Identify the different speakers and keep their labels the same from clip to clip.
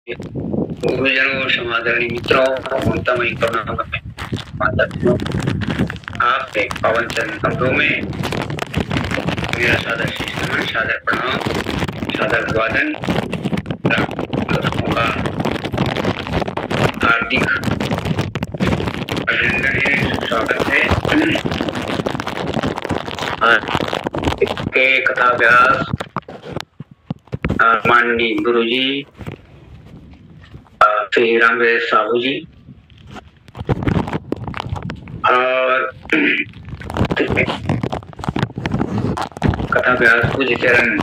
Speaker 1: गुरुजनों, समादरणीय मित्रों, ममतामयी करुणामय माताओं, आपके पावन चरण कमलों में मेरा सादर शीश नमन, सादर प्रणाम, सादर अभिवादन, का हार्दिक अभिनंदन है, स्वागत है। के कथा व्यास माननीय गुरु जी श्री रामवेद साहू जी और कथा व्यास पूज्य चरण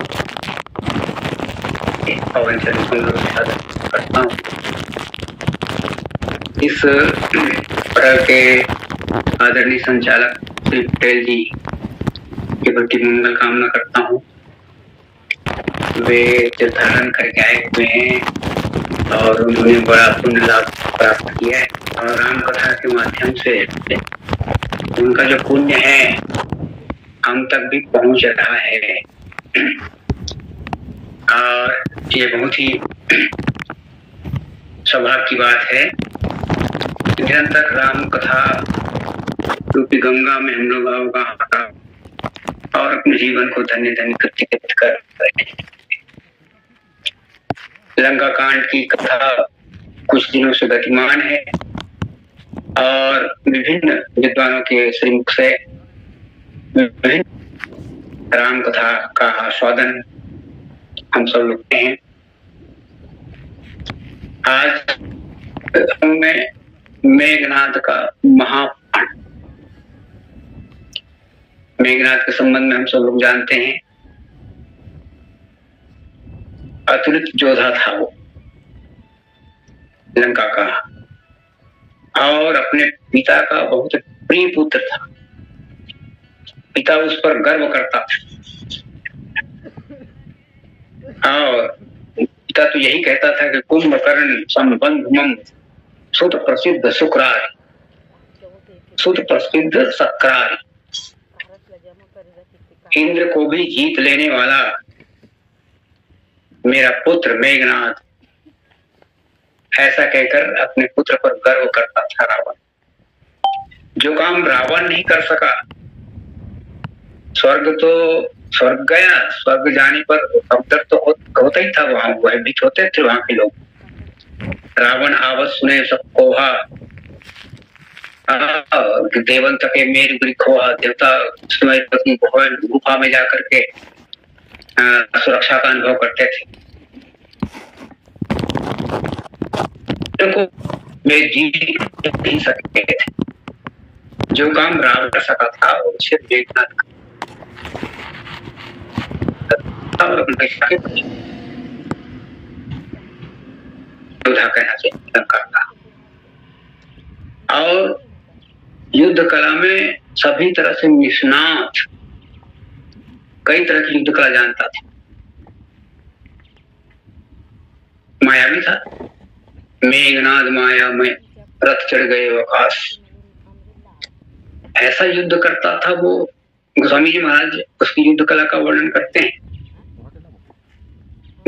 Speaker 1: पवन चरण करता हूँ। इस प्रकार के आदरणीय संचालक श्री पटेल जी के प्रति मंगल कामना करता हूँ। वे तीर्थाटन करके आए हुए हैं और उन्होंने बड़ा पुण्य लाभ प्राप्त किया है और राम कथा के माध्यम से उनका जो पुण्य है हम तक भी पहुंच रहा है और ये बहुत ही सौभाग्य की बात है। निरंतर राम कथा रूपी गंगा में हम लोग अवगाहन और अपने जीवन को धन्य धन्य कृत्य कर रहे हैं। लंका कांड की कथा कुछ दिनों से गतिमान है और विभिन्न विद्वानों के श्रीमुख से विभिन्न राम कथा का आस्वादन हम सब लोग हैं। आज में मेघनाद का महापुराण, मेघनाद के संबंध में हम सब लोग जानते हैं। अतुलित योद्धा था वो लंका का और अपने पिता का बहुत प्रिय पुत्र था। पिता उस पर गर्व करता था और पिता तो यही कहता था कि कुंभकर्ण संबंध मम सुत प्रसिद्ध शुक्रार, सुत प्रसिद्ध सक्रार, इंद्र को भी जीत लेने वाला मेरा पुत्र मेघनाद, ऐसा कहकर अपने पुत्र पर गर्व करता था रावण। जो काम रावण नहीं कर सका, स्वर्ग तो स्वर्ग गया, स्वर्ग जाने पर अवतर तो होता ही था, वहां भयभीत होते थे वहां के लोग। रावण आवत सुने सब कोहा, देवंत के मेर खोहा, देवता गुफा में जाकर के सुरक्षा का अनुभव करते थे। वे जीत नहीं सकते थे। जो काम रावण कर सका था उसे देखना था। योद्धा कहना चाहिए लंका का। और युद्ध कला में सभी तरह से निष्णात, कई तरह की युद्ध कला जानता था। मायावी था। मेघनाद माया में रथ चढ़ गए आकाश, ऐसा युद्ध करता था वो। गोस्वामी जी महाराज उसकी युद्ध कला का वर्णन करते हैं।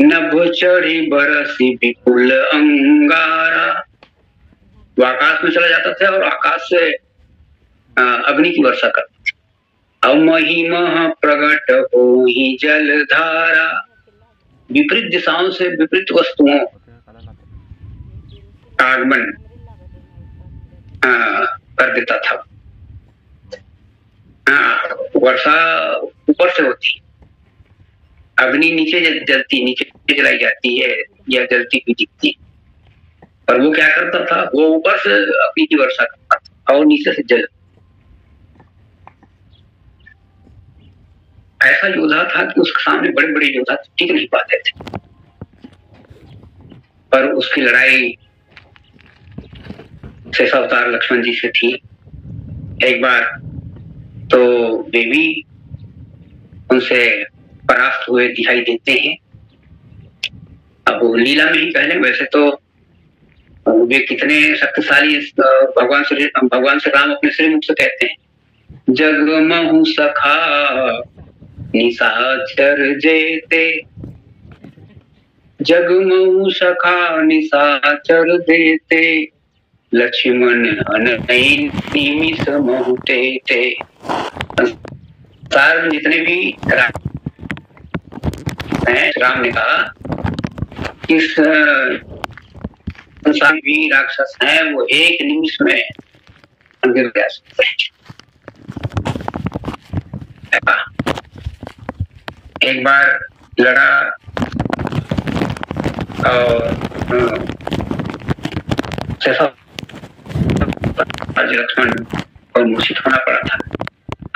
Speaker 1: नभ चढ़ी बरसी विपुल अंगारा, वो आकाश में चला जाता था और आकाश से अग्नि की वर्षा करता था। महिमा प्रगट हो ही जलधारा, विपरीत दिशाओं से विपरीत वस्तुओं का आगमन कर देता था। वर्षा ऊपर से होती, अग्नि नीचे जलती, नीचे जलाई जाती है या जलती हुई दिखती है। और वो क्या करता था, वो ऊपर से अग्नि की वर्षा करता था और नीचे से जल। ऐसा योद्धा था कि उसके सामने बड़े बड़े योद्धा टिक नहीं पाते थे। पर उसकी लड़ाई शेष अवतार लक्ष्मण जी से थी। एक बार तो वे भी उनसे परास्त हुए दिखाई देते हैं। अब वो लीला में ही कह लें, वैसे तो वे कितने शक्तिशाली भगवान श्री राम अपने श्रीमुख से कहते हैं, जगमहु सखा निशाचर जेते जगमऊ सखा निशाचर देते, लक्ष्मण अनई निमिष मोहते थे। संसार में जितने भी राम ने कहा इस संसार भी राक्षस हैं, वो एक निमिष में गिर जा सकते हैं। एक बार लड़ा और लक्ष्मण को मूर्छित होना पड़ा था।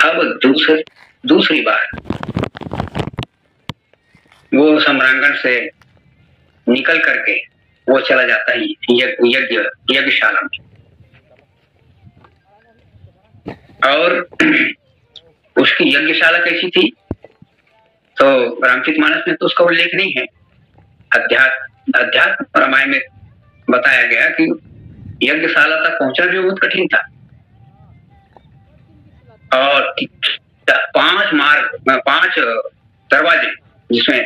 Speaker 1: अब दूसरी बार वो सम्रांगण से निकल करके वो चला जाता है यज्ञशाला में, और उसकी यज्ञशाला कैसी थी तो रामचरितमानस में तो उसका उल्लेख नहीं है। अध्यात्म रामायण में बताया गया कि यज्ञशाला तक पहुंचना भी बहुत कठिन था, और 5 दरवाजे, जिसमें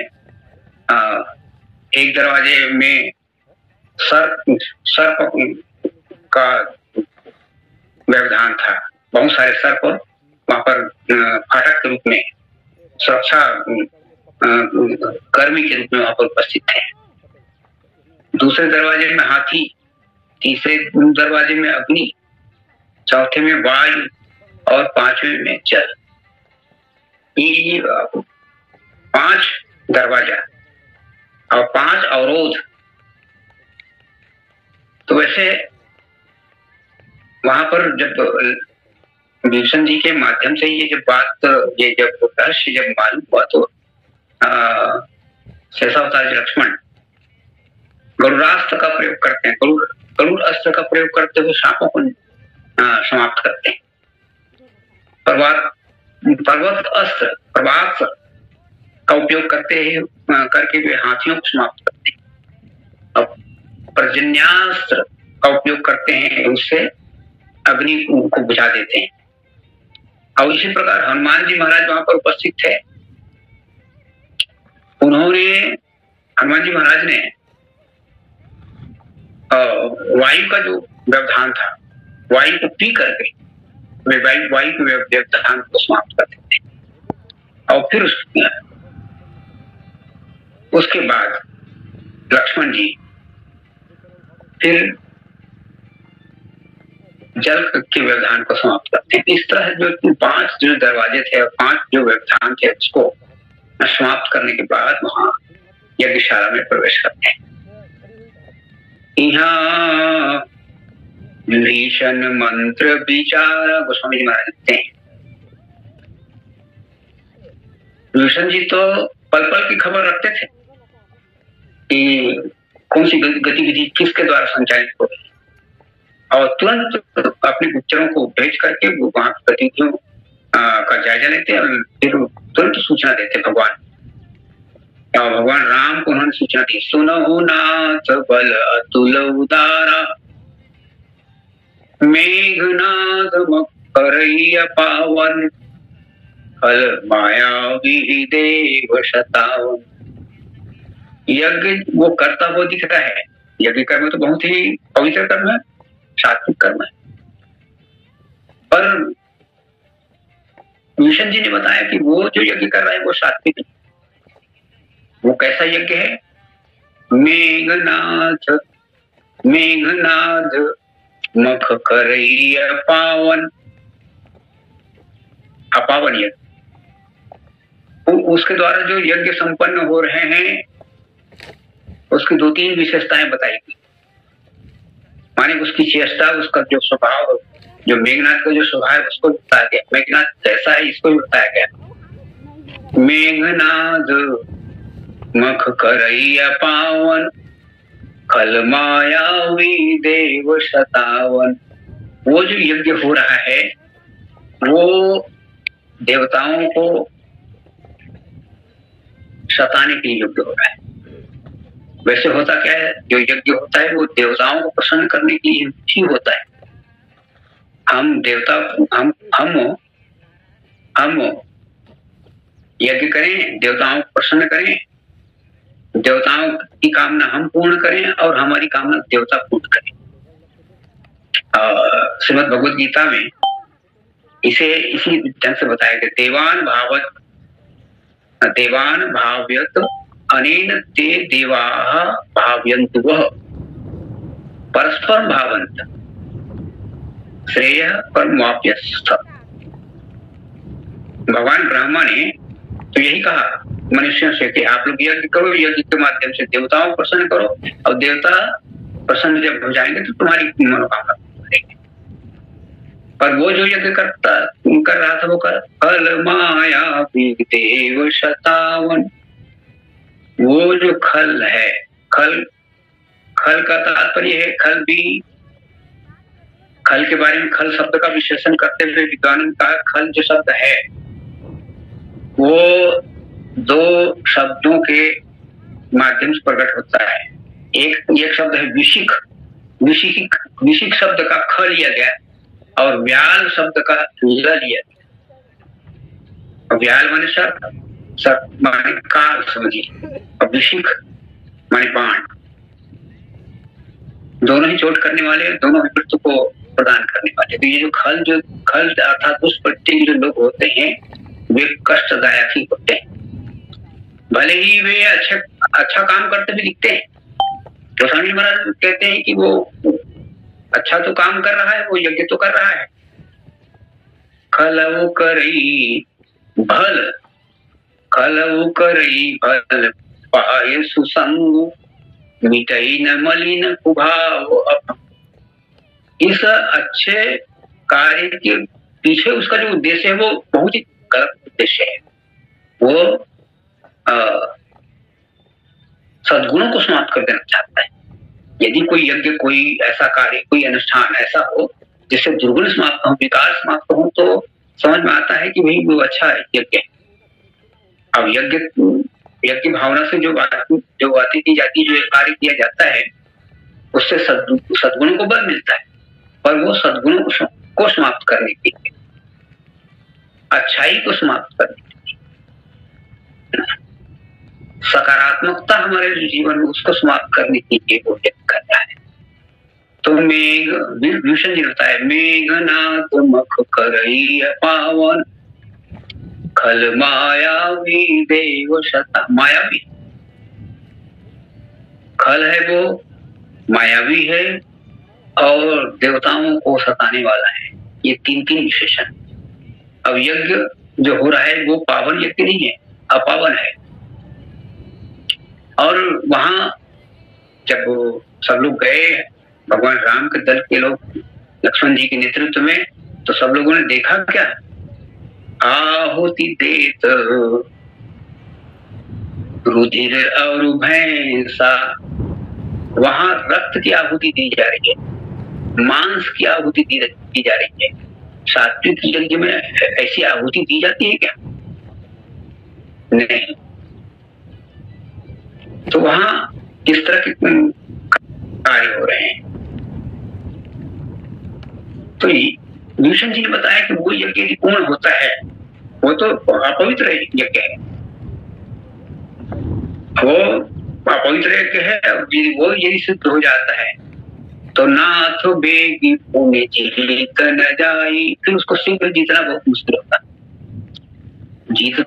Speaker 1: एक दरवाजे में सर्प का व्यवधान था, बहुत सारे सर्प वहां पर फाटक के रूप में, सुरक्षा कर्मी के रूप में वहां पर उपस्थित थे। दूसरे दरवाजे में हाथी, तीसरे दरवाजे में अग्नि, चौथे में वायु और 5वें में जल। ये 5 दरवाजा और 5 अवरोध। तो वैसे वहां पर जब विभीषण जी के माध्यम से ये जब रहस्य जब मालूम हुआ तो शेषावतार लक्ष्मण गरुड़ास्त्र का प्रयोग करते हैं, गरुड़ अस्त्र का प्रयोग करते हुए सांपों को समाप्त करते हैं। प्रभास्त्र का उपयोग करके वे हाथियों को समाप्त करते हैं। अब पर्जन्यास्त्र का उपयोग करते हैं, उससे अग्नि को बुझा देते हैं। और इसी प्रकार हनुमान जी महाराज वहां पर उपस्थित थे। हनुमान जी महाराज ने वायु का जो व्यवधान था, वायु को पी करके वे वायु के व्यवधान को समाप्त कर देते हैं। और फिर उसके बाद लक्ष्मण जी फिर जल के व्यवधान को समाप्त करते हैं। इस तरह जो 5 जो दरवाजे थे और 5 जो व्यवधान थे, उसको समाप्त करने के बाद वहां यज्ञशाला में प्रवेश करते हैं। यहाँ विभीषण मंत्र विचार गोस्वामी जी महाराज लिखते हैं। विभीषण जी तो पल पल की खबर रखते थे कि कौन सी गतिविधि किसके द्वारा संचालित हो रही, और तुरंत अपने गुप्तचरों को भेज करके वो वहां की गतिविधियों का जायजा लेते और फिर तुरंत सूचना देते भगवान। और भगवान राम को उन्होंने सूचना दी, सुनहु नाथ बल अतुल उदारा, मेघनाद मकरैया पावन, फल मायावी देव शतावन। यज्ञ वो करता वो दिख रहा है। यज्ञ कर्म तो बहुत ही पवित्र कर्म है, सात्विक कर्म है। पर विभीषण जी ने बताया कि वो जो यज्ञ कर रहा है वो सात्विक है। वो कैसा यज्ञ है? मेघनाद मख करैया पावन, अपावन यज्ञ। उसके द्वारा जो यज्ञ संपन्न हो रहे हैं उसकी 2-3 विशेषताएं बताई गई। माने उसकी चेष्टा, उसका जो स्वभाव, जो मेघनाथ का जो स्वभाव है उसको बताया गया। मेघनाथ कैसा है इसको भी बताया गया। मेघनाद मख करैया पावन, खल मायावी देव शतावन। वो जो यज्ञ हो रहा है वो देवताओं को सताने के लिए यज्ञ हो रहा है। वैसे होता क्या है, जो यज्ञ होता है वो देवताओं को प्रसन्न करने के लिए ही होता है। हम देवता हम यज्ञ करें, देवताओं को प्रसन्न करें, देवताओं की कामना हम पूर्ण करें और हमारी कामना देवता पूर्ण करें। श्रीमद् भगवद गीता में इसे इसी ढंग से बताया गया, देवान भाव्यत अनेन ते देवाः भाव्यन्तु वः परस्पर भावन्त श्रेय परमाप्यस्थ। भगवान ब्रह्मा ने तो यही कहा मनुष्यों से कि आप लोग यज्ञ करो, यज्ञ के माध्यम से देवताओं को प्रसन्न करो, और देवता प्रसन्न जब हो जाएंगे तो तुम्हारी मनोकामना करेंगे। पर वो जो यज्ञ कर रहा था वो खल माया देव शतावन, वो जो खल है, खल का तात्पर्य है खल भी, खल के बारे में खल शब्द का विश्लेषण करते हुए विद्वानों ने कहा खल जो शब्द है वो दो शब्दों के माध्यम से प्रकट होता है। एक शब्द है विशिख, विशिख शब्द का ख लिया गया और व्याल शब्द का ल लिया गया। व्याल माने सर्प माने काल समझिए, और विशिख माने बाण, दोनों ही चोट करने वाले, दोनों ही मृत्यु को प्रदान करने वाले। तो ये जो खल अर्थात उस प्रति जो लोग होते हैं वे कष्टदायक ही होते हैं, भले ही वे अच्छा काम करते भी दिखते हैं। तो स्वामी महाराज कहते हैं कि वो अच्छा तो काम कर रहा है, वो यज्ञ तो कर रहा है। खलऊ करई भल, खलऊ करई भल पाए सुसंग मिटई न मलिन कुभाव। इस अच्छे कार्य के पीछे उसका जो उद्देश्य है वो बहुत ही गलत उद्देश्य है। वो सद्गुणों को समाप्त कर देना चाहता है। यदि कोई यज्ञ, कोई ऐसा कार्य, कोई अनुष्ठान ऐसा हो जिससे दुर्गुण समाप्त हो, विकार समाप्त हो, तो समझ में आता है कि भाई वो अच्छा है यज्ञ। अब यज्ञ भावना से जो बातें की जाती, जो कार्य किया जाता है उससे सद्गुणों को बल मिलता है, पर वो सद्गुणों को समाप्त करने के लिए, अच्छाई को समाप्त करने के लिए, सकारात्मकता हमारे जीवन में उसको समाप्त करने के लिए वो यज्ञ कर रहा है। तो विभूषण जी बताए, मेघनाथ मख करई पावन खल मायावी देव शता। मायावी खल है, वो मायावी है और देवताओं को सताने वाला है। ये तीन विशेषण। अब यज्ञ जो हो रहा है वो पावन यज्ञ नहीं है, अपावन है। और वहां जब सब लोग गए, भगवान राम के दल के लोग लक्ष्मण जी के नेतृत्व में, तो सब लोगों ने देखा क्या, आहुति देत रुधिर और भैंसा। वहां रक्त की आहुति दी जा रही है, मांस की आहुति दी जा रही है। सात्विक यज्ञ में ऐसी आहुति दी जाती है क्या? नहीं। तो वहां किस तरह के कार्य हो रहे हैं? तो विभूषण जी ने बताया कि वो यज्ञ यदि पूर्ण होता है वो तो अपवित्र यज्ञ है, वो अपवित्र यज्ञ है। वो यदि सिद्ध हो जाता है तो नाथ बेगी पुण्य जीत न जाई, फिर उसको शीघ्र जीतना बहुत मुश्किल होता। जीत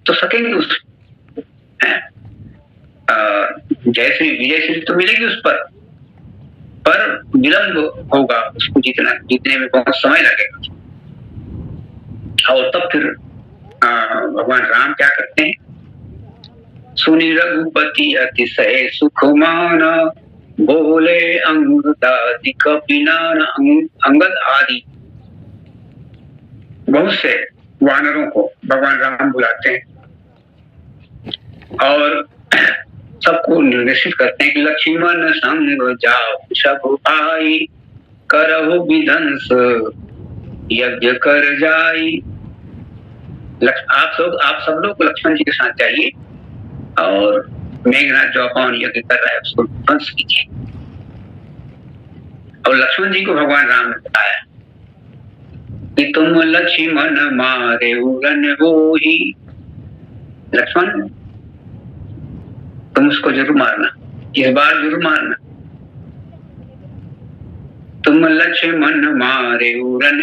Speaker 1: तो सकेंगे उस, जैसे विजय श्री तो मिलेगी उस पर विलंब होगा, उसको जीतने में बहुत समय लगेगा। और तब फिर भगवान राम क्या करते हैं, सुनि रघुपति अतिशय सुखमान बोले अंगदादि कपिनान। अंगद आदि बहुत से वानरों को भगवान राम बुलाते हैं और सबको निर्देशित करते हैं कि लक्ष्मण संग जाओ सब भाई करहु विध्वंस यज्ञ कर जाई। आप सब लोग लक्ष्मण जी के साथ जाइए और मेघनाथ जो अपमान यज्ञ कर रहा है उसको ध्वंस कीजिए। और लक्ष्मण जी को भगवान राम ने बताया कि तुम लक्ष्मण मारे उड़न वो ही। लक्ष्मण तुम उसको जरूर मारना, इस बार जरूर मारना। तुम लक्ष्मण मारे उरन,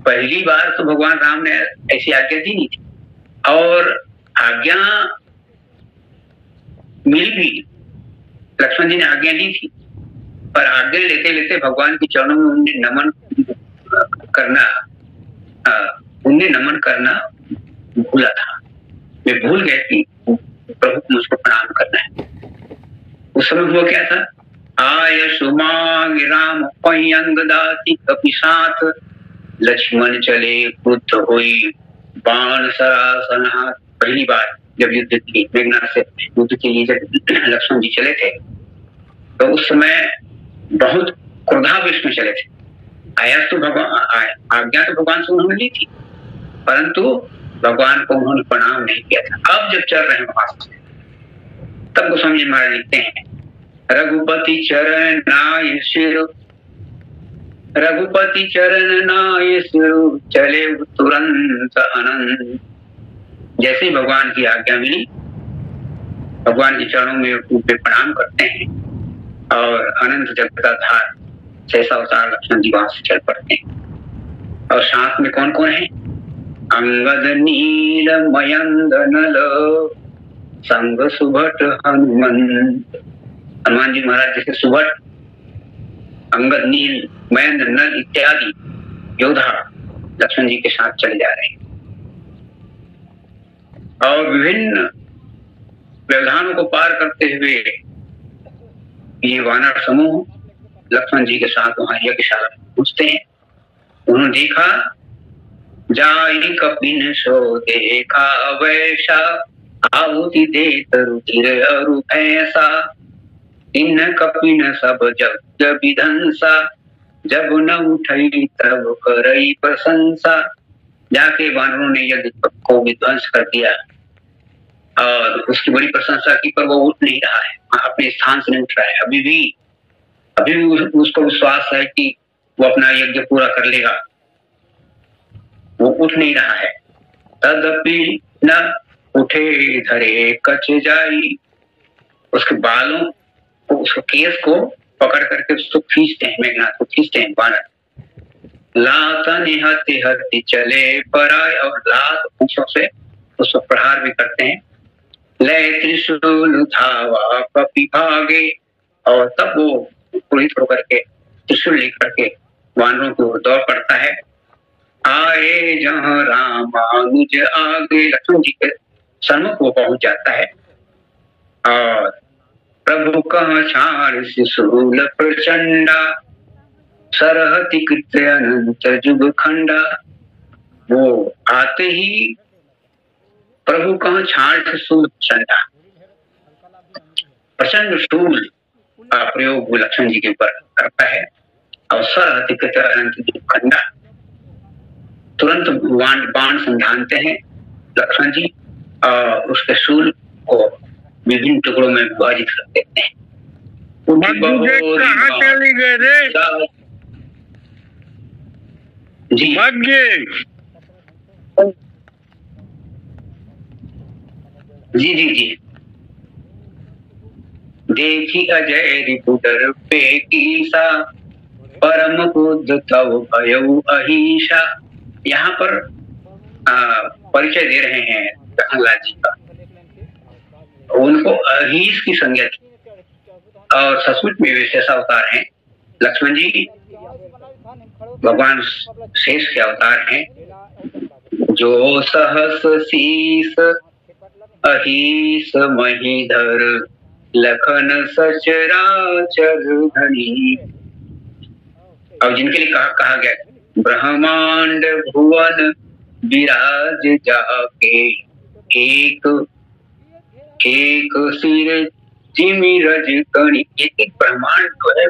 Speaker 1: पहली बार तो भगवान राम ने ऐसी आज्ञा दी नहीं थी, और आज्ञा मिल भी, लक्ष्मण जी ने आज्ञा दी थी, पर आज्ञा लेते लेते भगवान के चरणों में उन्हें नमन करना भूला था। वे भूल गए कि प्रभु को मुझको प्रणाम करना है। उस समय हुआ क्या था, आय सुमांग राम पयंग दाती कपि साथ, लक्ष्मण चले क्रुद्ध हुई बाण सरासन हाथ। पहली बार जब युद्ध की मेघनाथ से युद्ध के लिए जब लक्ष्मण जी चले थे, तो उस समय बहुत क्रोधावेश में चले थे। आया तो भगवान, आज्ञा तो भगवान से उन्होंने ली थी, परंतु भगवान को उन्होंने प्रणाम नहीं किया था। अब जब चल रहे हैं वहां से, तब गोस्वामी महाराज लिखते हैं, रघुपति चरण नाय सिर, रघुपति चरण नाय सिर, चले तुरंत अनंत। जैसे ही भगवान की आज्ञा मिली, भगवान के चरणों में प्रणाम करते हैं और अनंत जगदाधार जैसा अवतार लक्ष्मण जी वहां से चल पड़ते हैं। और साथ में कौन कौन है, अंगद नील मयंद नल, संग सुभट हनुमंत। हनुमान जी महाराज जैसे सुभट, अंगद, नील, मयंद, नल इत्यादि योद्धा लक्ष्मण जी के साथ चले जा रहे हैं। और विभिन्न व्यवधानों को पार करते हुए ये वानर समूह लक्ष्मण जी के साथ वहां यज्ञशाला में पहुंचते हैं। उन्होंने देखा, जाई कपिन सो देखा वैसा, आहुति देत रुधिर अरु भैंसा, इन कपिन सब जग विधंसा, जब न उठई तब करई प्रशंसा। जाके वानरों ने यज्ञ को विध्वंस कर दिया और उसकी बड़ी प्रशंसा की, पर वो उठ नहीं रहा है, अपने स्थान से नहीं उठ रहा है। अभी भी उसको विश्वास है कि वो अपना यज्ञ पूरा कर लेगा, वो उठ नहीं रहा है। तदपि न उठे धरे कच जाई, उसके बालों को, उसके केस को पकड़ करके उसको खींचते हैं, मेघनाथ को खींचते हैं वानर। लात निहति हति चले पराय, और लात पूंछों से उसको प्रहार भी करते हैं। लय त्रिशूल धावा कपि भागे, और तब वो क्रोधित होकर के त्रिशूल लेकर के वानरों को दौड़ पड़ता है। आए जहाँ रामानुज आगे, लक्ष्मण जी के सन्मुख वो पहुंच जाता है। और प्रभु कह छाड़ शिशूल प्रचंडा, सरहति कृत्य अनंत जुग खंडा। वो आते ही प्रभु कह छाड़ शिशूल प्रचंडा, प्रचंड शूल का प्रयोग वो लक्ष्मण जी के ऊपर करता है। और सरहति कृत्य अनंत जुग खंडा, तुरंत बाण संधानते हैं लक्ष्मण जी, और उसके शूल को विभिन्न टुकड़ों में विभाजित कर देते हैं।
Speaker 2: कहाँ चली गए रे?
Speaker 1: जी जी जी जी। देखी अजय रिपुडर पे कीसा, परम क्रुद्ध तव भयउ अहिषा। यहाँ पर परिचय दे रहे हैं प्रहलाद जी का। उनको अहिष की संज्ञा थी, और सचमुच में वे शेष अवतार हैं। लक्ष्मण जी भगवान शेष के अवतार हैं, जो सहस शीस अहिष महीधर, लखन सचराचर धनी। और जिनके लिए कहा गया, ब्रह्मांड भुवन विराज जाके, एक एक सिर जिमि रज कणि। एक ब्रह्मांड जो है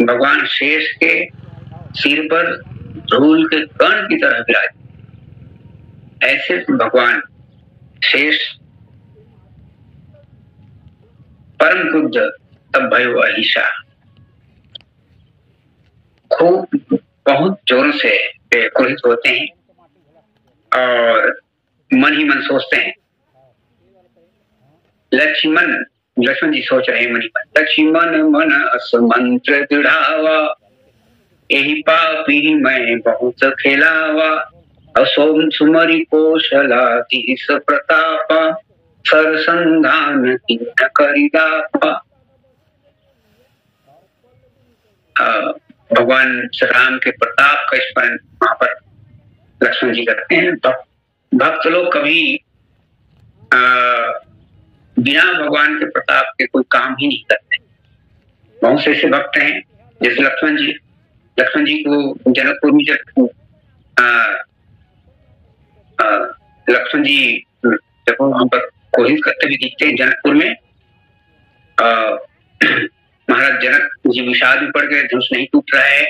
Speaker 1: भगवान शेष के सिर पर धूल के कण की तरह विराज। ऐसे भगवान शेष परम क्रुद्ध तब भयो अहिषा, खूब बहुत जोर से क्रोधित होते हैं और मन ही मन सोचते हैं, लक्ष्मण लक्ष्मण जी सोच रहे मनी मन, लक्ष्मण मन अस मंत्र दृढ़ावा, यही पापी मैं बहुत खेलावा, असोम सुमरि कौशला तीस प्रतापा, सरसंधान किन्न करिदापा। भगवान श्री राम के प्रताप का स्मरण वहां पर लक्ष्मण जी करते हैं। भक्त लोग कभी बिना भगवान के प्रताप के कोई काम ही नहीं करते। बहुत से ऐसे भक्त हैं जैसे लक्ष्मण जी को जनकपुर में जब लक्ष्मण जी जब वहां पर कोशिश करते हुए दिखते हैं जनकपुर में, महाराज जनक जी विषाद में पड़ गए, धनुष नहीं टूट रहा है,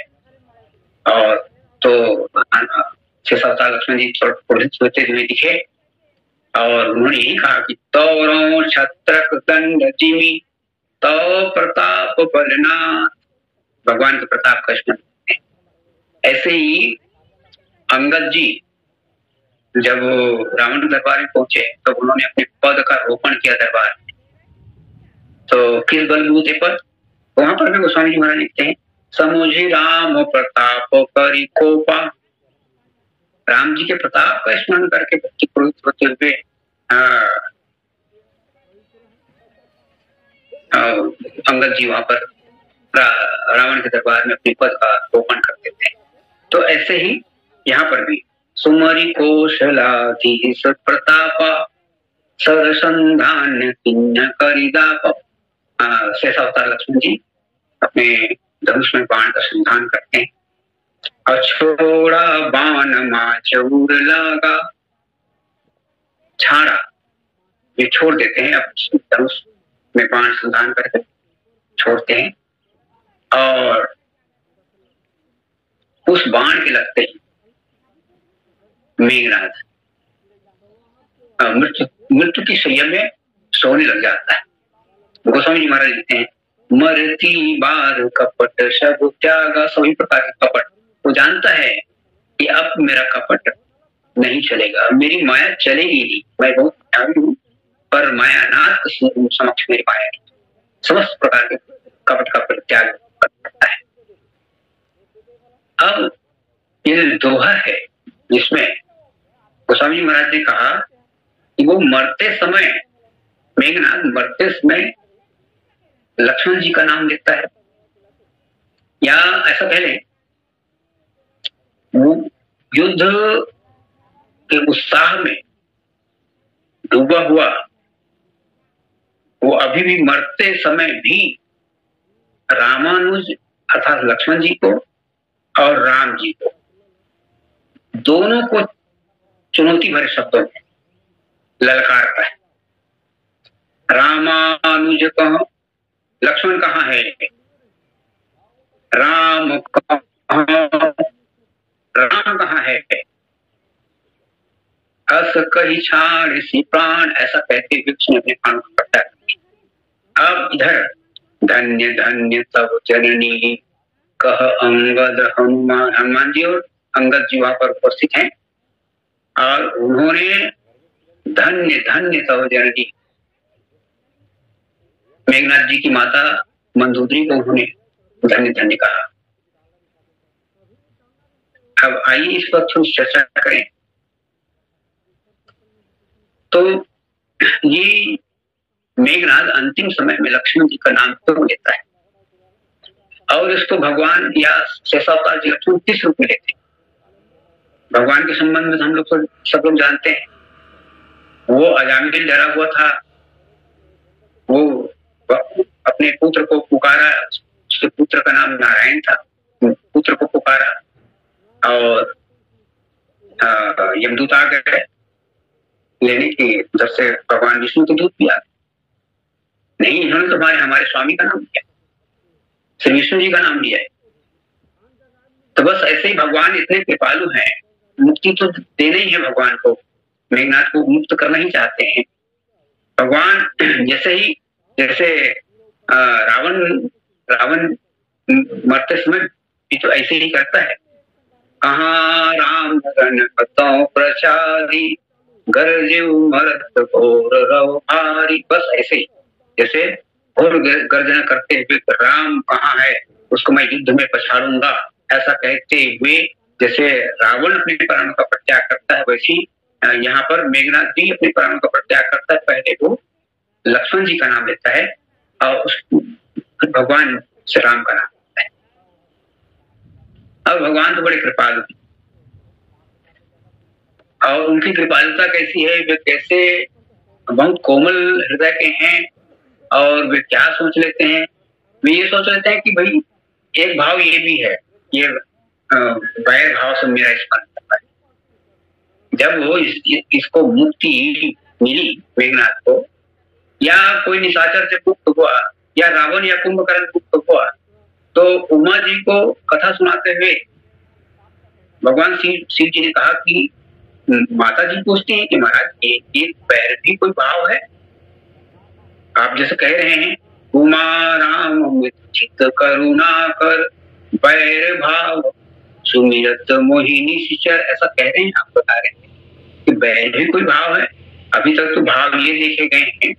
Speaker 1: और तो 6-7 साल लक्ष्मण जी क्रोधित होते हुए दिखे और उन्होंने यही कहा कि तौरों छत्रक दंड जिमी तो प्रताप बलना, भगवान के प्रताप का स्मरण। ऐसे ही अंगद जी जब रावण दरबार में पहुंचे तो उन्होंने अपने पद का रोपण किया दरबार में, तो किस बलबूते पर, वहां पर भी गोस्वामी जी महाराज लिखते हैं, समुझी राम प्रताप करी कोपा, राम जी के प्रताप का स्मरण करके भक्ति प्रवृत्त होते हुए अंगद जी वहां पर रावण के दरबार में अपने पद का रोपण करते थे। तो ऐसे ही यहाँ पर भी सुमरि कौशलाधीश प्रतापा, सरसंधान किन्न करिदापा। शेषावतार लक्ष्मण जी अपने धनुष में बाण का संधान करते हैं। अछोड़ा बाण माचूर लगा, छाड़ा ये छोड़ देते हैं, अब धनुष में बाण संधान करके छोड़ते हैं, और उस बाण के लगते ही मेघनाद मृत्यु की शैया में सोने लग जाता है। गोस्वामी जी महाराज लिखते हैं, मरती बार कपट सब त्यागा, सभी प्रकार के कपट वो जानता है कि अब मेरा कपट नहीं चलेगा, मेरी माया चलेगी नहीं, मैं बहुत त्यागी हूं, पर माया नाथ समक्ष मेरी माया समस्त प्रकार के कपट का परित्याग करता है। अब ये दोहा है जिसमें गोस्वामी जी महाराज ने कहा कि वो मरते समय, मेघनाद मरते समय लक्ष्मण जी का नाम लेता है, या ऐसा पहले वो युद्ध के उत्साह में डूबा हुआ, वो अभी भी मरते समय भी रामानुज अर्थात लक्ष्मण जी को और राम जी को दोनों को चुनौती भरे शब्दों में ललकारता है। रामानुज कहो, लक्ष्मण कहाँ है, राम कहाँ है, अस कही छाड़ सी प्राण, ऐसा कहते हुए उसने अपने प्राण को कटा। अब इधर धन्य धन्य तब जननी कह अंगद हनुमान, हनुमान जी और अंगद जी वहां पर उपस्थित हैं, और उन्होंने धन्य धन्य तब जननी, मेघनाथ जी की माता मंदोदरी को उन्होंने धन्य धन्य कहा। अब आइए इस पर थोड़ी चर्चा करें। तो ये मेघनाद अंतिम समय में लक्ष्मण जी का नाम क्यों लेता है, और इसको भगवान या शेषावतार जी लक्ष्मण किस रूप में लेते हैं? भगवान के संबंध में हम लोग सब लोग जानते हैं, वो अजामिल डरा हुआ था, वो अपने पुत्र को पुकारा, उसके पुत्र का नाम नारायण था, पुत्र को पुकारा और यमदूत आ गए लेने की, उधर से भगवान विष्णु के दूत भी आ गए। नहीं, इन्होंने तो हमारे स्वामी का नाम लिया, श्री विष्णु जी का नाम लिया है। तो बस ऐसे ही भगवान इतने कृपालु हैं, मुक्ति तो देना ही है भगवान को, मेघनाथ को मुक्त करना ही चाहते हैं भगवान। जैसे रावण मरते समय भी तो ऐसे ही करता है, कहाँ राम प्रचारी घर जीव मरत घोर रव भारी, बस ऐसे ही जैसे और गर्जना करते हुए राम कहाँ है, उसको मैं युद्ध में पछाड़ूंगा, ऐसा कहते हुए जैसे रावण अपने प्राणों का परित्याग करता है, वैसी यहाँ पर मेघनाथ भी अपने प्राणों का परित्याग करता है। पहले वो लक्ष्मण जी का नाम लेता है और उस भगवान श्री राम का नाम लेता है। और भगवान तो बड़े कृपालु और उनकी कृपालुता कैसी है, वे कैसे बहुत कोमल हृदय के हैं और वे क्या सोच लेते हैं, वे ये सोच लेते हैं कि भाई एक भाव ये भी है, ये वैर भाव से मेरा स्मरण करता है। जब वो इसको मुक्ति मिली मेघनाथ को, या कोई निशाचर से मुक्त हुआ, या रावण या कुंभकर्ण मुक्त हुआ, तो उमा जी को कथा सुनाते हुए भगवान शिव जी ने कहा कि माता जी पूछती हैं कि महाराज ये वैर भी कोई भाव है? आप जैसे कह रहे हैं उमा राम चित्त करुणा कर वैर भाव सुमिरत मोहिनी शिचर, ऐसा कह रहे हैं, आप बता रहे हैं कि वैर भी कोई भाव है। अभी तक तो भाव ये देखे गए हैं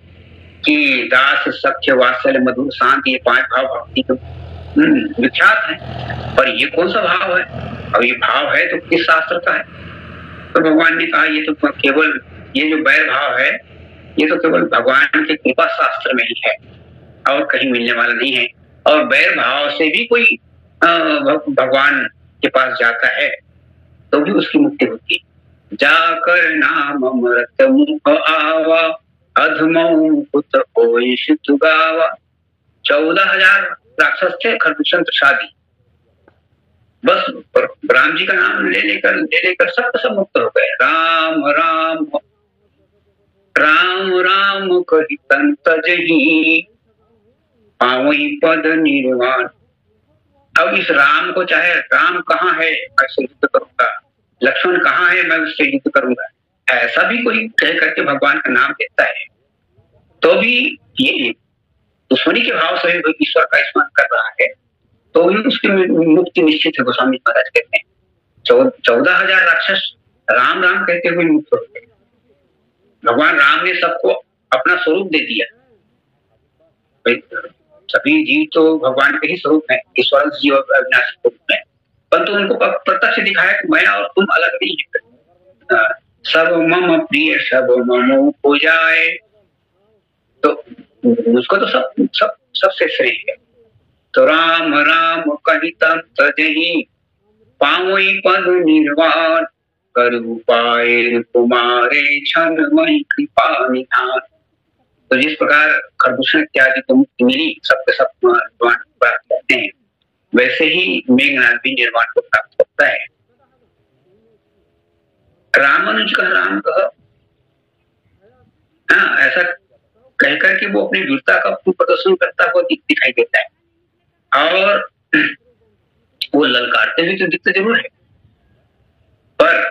Speaker 1: कि दास सख्य वात्सल्य मधुर शांति, ये 5 भाव भक्ति तो विख्यात है, पर ये कौन सा भाव है? और ये भाव है तो किस शास्त्र का है? तो भगवान ने कहा ये तो केवल ये जो वैर भाव है ये तो केवल भगवान के कृपा शास्त्र में ही है और कहीं मिलने वाला नहीं है। और वैर भाव से भी कोई भगवान के पास जाता है तो भी उसकी मुक्ति होती है। जाकर नाम अमृत मुख आवा अधमऊ पुत होई शितु गावा। 14,000 राक्षस थे खरदूषण प्रसादी, बस राम जी का नाम ले लेकर सब मुक्त हो गए। राम राम राम राम कही तन तजही पावई पद निर्वाण। अब इस राम को, चाहे राम कहाँ है मैं उससे युद्ध करूंगा, लक्ष्मण कहाँ है मैं उससे युद्ध करूंगा, ऐसा भी कोई कह करके भगवान का नाम देता है तो भी ये दुश्मनी के भाव से ईश्वर का स्मरण कर रहा है तो भी उसकी मुक्ति निश्चित है। गोस्वामी महाराज कहते हैं 14,000 राक्षस राम राम कहते हुए मुक्त हो गए। भगवान राम ने सबको अपना स्वरूप दे दिया। सभी जीव तो भगवान के ही स्वरूप है, ईश्वर जीव अविनाशी स्वरूप है, परंतु उनको प्रत्यक्ष दिखाया कि मैं और तुम अलग नहीं है। सब मम प्रिय सब मम पूजाए, तो उसको तो सबसे श्रेय है। तो राम राम कही तन तजहि पावई पद निर्वाण करु पाए कुमारे क्षण मई कृपा निधान। तो जिस प्रकार खरदूषण इत्यादि को मुक्ति मिली, सबके सब निर्वाण प्राप्त करते हैं, वैसे ही मेघनाथ भी निर्वाण को प्राप्त करता है। रामानुज कह राम कह, हाँ, ऐसा कहकर के वो अपनी वीरता का प्रदर्शन करता हुआ दिखाई देता है और वो ललकारते भी तो दिखते जरूर है, पर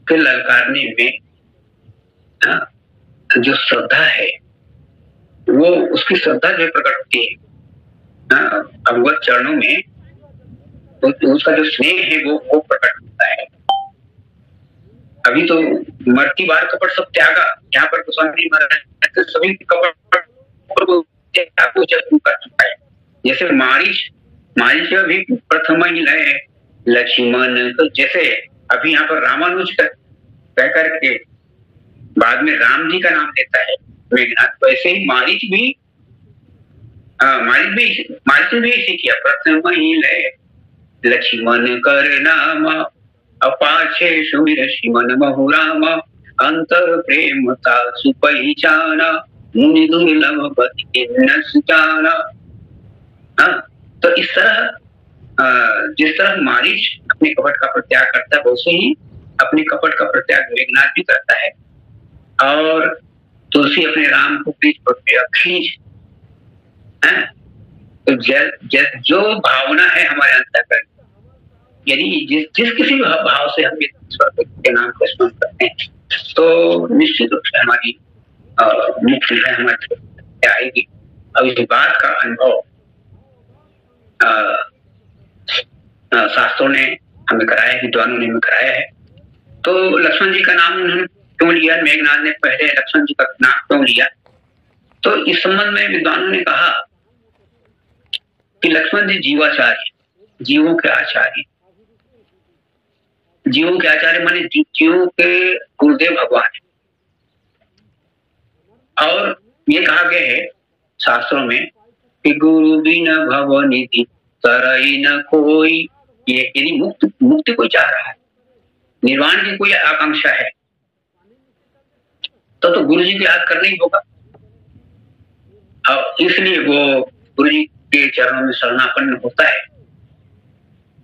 Speaker 1: फिर ललकारने में जो श्रद्धा है वो उसकी श्रद्धा जो प्रकट होती है भगवत चरणों में, तो उसका जो स्नेह है वो प्रकट होता है। अभी तो मरती बार कपट सब त्यागा, यहाँ पर गोस्वामी महाराज सभी कपट को त्याग कर चुका है। जैसे मारीच भी प्रथम ही लय लक्ष्मण, तो जैसे अभी यहाँ पर रामानुज कह करके बाद में राम जी का नाम लेता है मेघनाथ, वैसे ही मारीच ने भी इसे किया। प्रथम ही लय लक्ष्मण कर नाम अपाछे सुमिर श्रीमन महु राम अंतर प्रेमता सुपहिचाना मुनि दुर्लभ पति न सुजाना। तो इस तरह जिस तरह मारीच अपने कपट का परित्याग करता है, वैसे ही अपने कपट का परित्याग मेघनाथ भी करता है। और तुलसी अपने राम को खींच, तो जो भावना है हमारे अंतःकरण, यदि जिस किसी भाव से हम ईश्वर के नाम को स्मरण करते हैं तो निश्चित रूप से हमारी मुक्ति है, हमारी आएगी। अब इस बात का अनुभव शास्त्रों ने हमें कराया है, विद्वानों ने हमें कराया है। तो लक्ष्मण जी का नाम उन्होंने क्यों लिया, मेघनाथ ने पहले लक्ष्मण जी का नाम क्यों लिया, तो इस संबंध में विद्वानों ने कहा कि लक्ष्मण जी जीवाचार्य, जीवों के आचार्य, जीवों के आचार्य माने जीवों के गुरुदेव भगवान है। और ये कहा गया है शास्त्रों में कि गुरु बिन भव निधि तरई न कोई। ये यदि मुक्ति कोई चाह रहा है, निर्वाण की कोई आकांक्षा है, तो गुरु जी को याद करना ही होगा। और इसलिए वो गुरु जी के चरणों में शरणापन्न होता है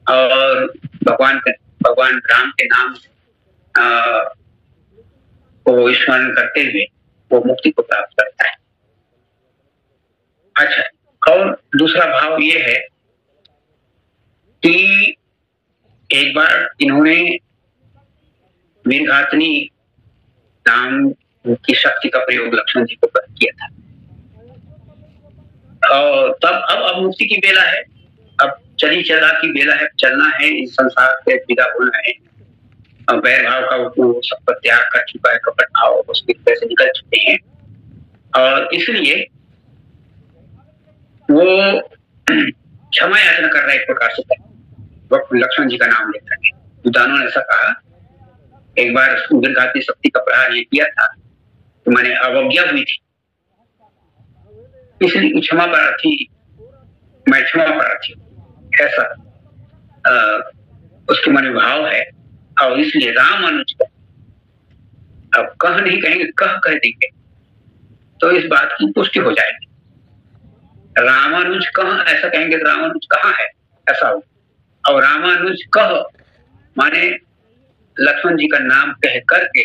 Speaker 1: और भगवान राम के नाम को स्मरण करते हुए वो मुक्ति को प्राप्त करता है। अच्छा, और दूसरा भाव ये है कि एक बार इन्होंने वीरघातनी नाम की शक्ति का प्रयोग लक्ष्मण जी को किया था। और तब अब मुक्ति की बेला है, अब चली चला की बेला है, चलना है, इस संसार से विदा होना है। और वैर भाव का वो सब पर त्याग कर चुका है, कपट भाव उसके हृदय से निकल चुके हैं। और इसलिए वो क्षमा याचना कर रहा है एक प्रकार से, लक्ष्मण जी का नाम लेकर के। विद्वानों ने ऐसा कहा, एक बार वीरघाती शक्ति का प्रहार ये किया था तो मैंने अवज्ञा हुई थी, इसलिए क्षमा प्रार्थी, मैं क्षमा प्रार्थी, ऐसा उसके मन में भाव है। और इसलिए राम अनुज का, अब कह नहीं कहेंगे, कह देंगे तो इस बात की पुष्टि हो जाएगी। रामानुज कह ऐसा कहेंगे तो रामानुज कहाँ है, ऐसा हो। और रामानुज कह माने लक्ष्मण जी का नाम कह करके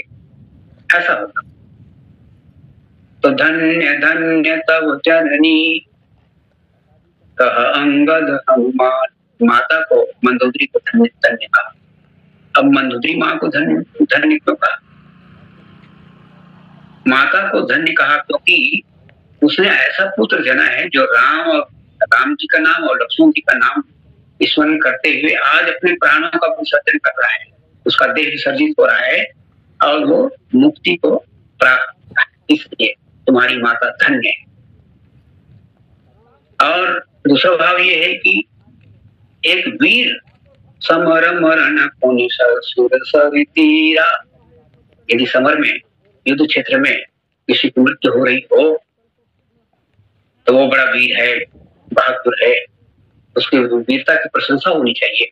Speaker 1: ऐसा होगा। तो धन्य धन्य तब जननी कह अंगद हनुमान। माता को, मंदोदरी को धन्य धन्य कहा। अब मंदोदरी माँ को धन्य धन्य क्यों कहा? माता को धन्य कहा क्योंकि उसने ऐसा पुत्र जना है जो राम जी का नाम और लक्ष्मण जी का नाम स्मरण करते हुए आज अपने प्राणों का विसर्जन कर रहा है, उसका देह विसर्जित हो रहा है और वो मुक्ति को प्राप्त, इसलिए तुम्हारी माता धन्य है। और दूसरा भाव ये है कि एक वीर समर मरण पुनि सुर सवितीरा, यदि समर में, युद्ध क्षेत्र में किसी की मृत्यु हो रही हो तो वो बड़ा वीर है, बहादुर है, उसकी वीरता की प्रशंसा होनी चाहिए।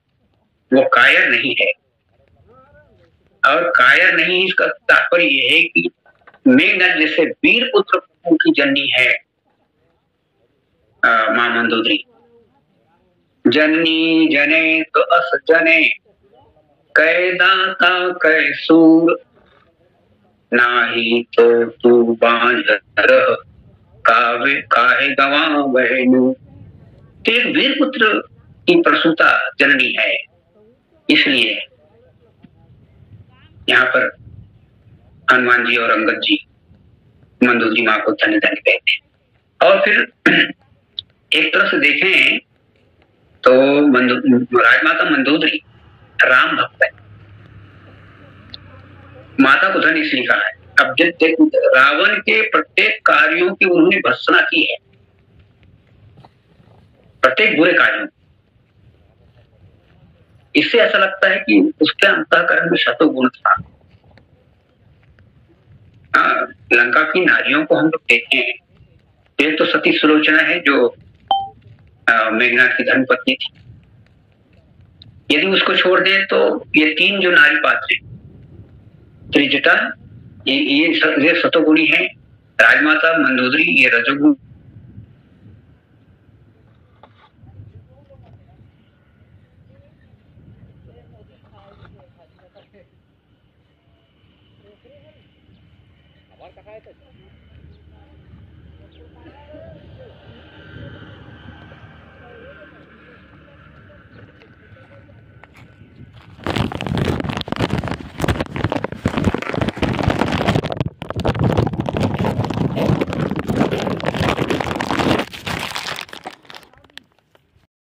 Speaker 1: वो कायर नहीं है। और कायर नहीं, इसका तात्पर्य यह है कि मेघनाद जैसे वीर पुत्र की जननी है मां मंदोदरी। जननी जने तो अस जने कै दाता कै सूर, नाही तो तू बांझ रह काहे गवा बहनू। तो एक वीर पुत्र की प्रसूता जननी है, इसलिए यहाँ पर हनुमान जी और अंगद जी मंदोदरी माँ को धन्य धन्य कहते हैं। और फिर एक तरह से देखें तो राजमाता मंदोदरी राम भक्त है, माता को धन्य इसलिए कहा है। अब रावण के प्रत्येक कार्यों की उन्होंने भर्त्सना की है, प्रत्येक बुरे कार्यों। इससे ऐसा लगता है कि उसके अंतःकरण में शतगुण था। लंका की नारियों को हम लोग देखें, एक तो सती सुलोचना है जो मेघनाद की धर्मपत्नी थी। यदि उसको छोड़ दें तो ये तीन जो नारी पात्र, त्रिजटा, ये सतोगुणी है। राजमाता मंदोदरी ये रजोगुण।